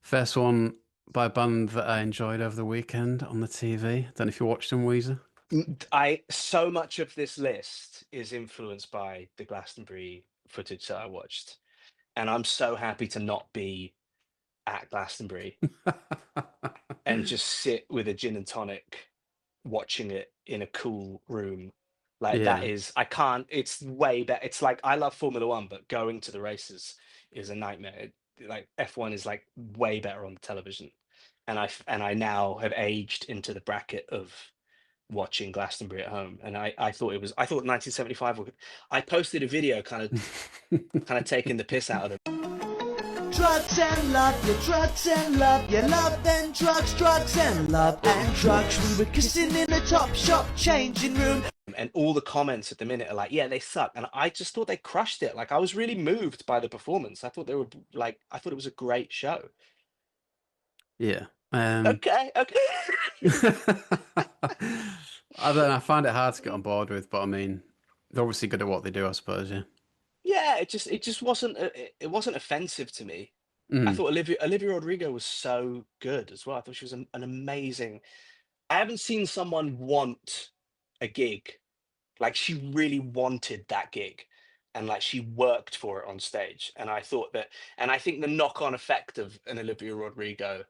First one by a band that I enjoyed over the weekend on the TV. Don't know if you watched them, Weezer. I so much of this list is influenced by the Glastonbury footage that I watched, and I'm so happy to not be at Glastonbury and just sit with a gin and tonic watching it in a cool room. Like that Yeah, is I can't it's way better. It's like I love Formula One, but going to the races is a nightmare. Like F1 is like way better on television. And I now have aged into the bracket of watching Glastonbury at home. And I thought 1975 I posted a video kind of taking the piss out of them. Drugs and love and drugs, drugs and love and drugs. We were kissing in a top shop changing room. And all the comments at the minute are like, yeah, they suck. And I just thought they crushed it. Like I was really moved by the performance. I thought they were like, I thought it was a great show. yeah. Okay, okay. I don't know. I find it hard to get on board with, but I mean, they're obviously good at what they do, I suppose. Yeah. Yeah, it just wasn't it wasn't offensive to me. I Mm. thought Olivia Rodrigo was so good as well. I thought she was an amazing. I haven't seen someone want a gig like she really wanted that gig, and like she worked for it on stage. And I thought that, and I think the knock-on effect of an Olivia Rodrigo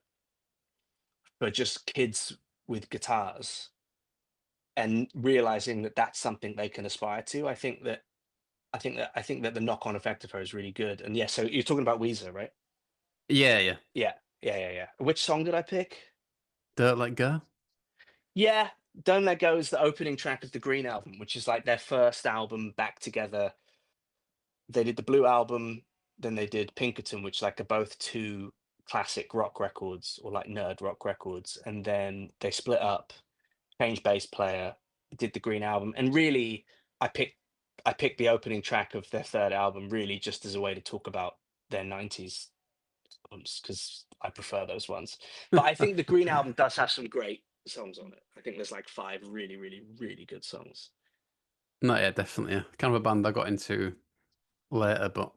for just kids with guitars and realizing that that's something they can aspire to. I think that the knock-on effect of her is really good. And yeah, so you're talking about Weezer, right? Yeah, yeah. Yeah, yeah, yeah, yeah. Which song did I pick? Don't let go. Yeah, Don't Let Go is the opening track of the Green album, which is like their first album back together. They did the Blue album, then they did Pinkerton, which like are both two classic rock records or like nerd rock records, and then they split up, changed bass player, did the Green album, and really, I picked I picked the opening track of their third album really just as a way to talk about their '90s albums because I prefer those ones. But I think the Green album does have some great songs on it. I think there's like five really, really, really good songs. No, yeah, definitely. Yeah. Kind of a band I got into later, but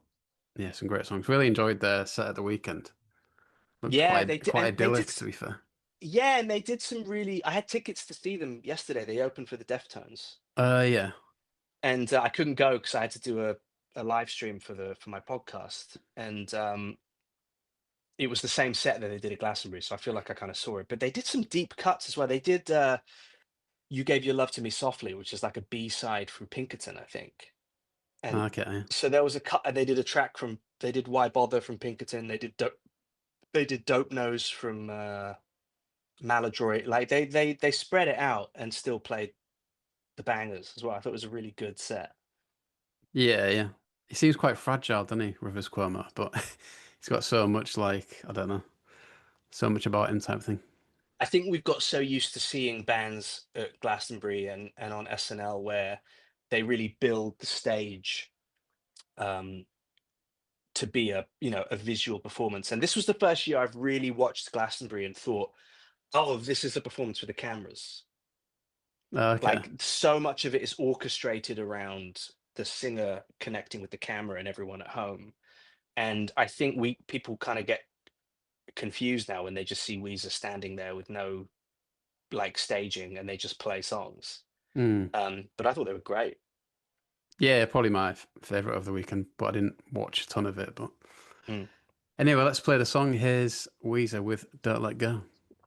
yeah, some great songs. Really enjoyed their set at the weekend. Looked Yeah, they did, quite and they did. idyllic, to be fair. Yeah, and they did some really. I had tickets to see them yesterday. They opened for the Deftones, Yeah. and I couldn't go because I had to do a live stream for my podcast, and it was the same set that they did at Glastonbury. So I feel like I kind of saw it. But they did some deep cuts as well. They did "You Gave Your Love to Me Softly," which is like a B side from Pinkerton, I think. And Okay. Yeah. so there was a cut. They did a track from. They did "Why Bother" from Pinkerton. They did "Dope Nose" from Maladroit. Like they spread it out and still played the bangers as well. I thought it was a really good set. Yeah, yeah. He seems quite fragile, doesn't he, Rivers Cuomo? But he's got so much, like, I don't know, so much about him type thing. I think we've got so used to seeing bands at Glastonbury and on SNL where they really build the stage um, to be a visual performance. And this was the first year I've really watched Glastonbury and thought, oh, this is a performance for the cameras. Okay. Like so much of it is orchestrated around the singer connecting with the camera and everyone at home. And I think we people kind of get confused now when they just see Weezer standing there with no like staging and they just play songs. Mm. But I thought they were great. Yeah, probably my favorite of the weekend, but I didn't watch a ton of it. But Mm. anyway, let's play the song. Here's Weezer with Don't Let Go.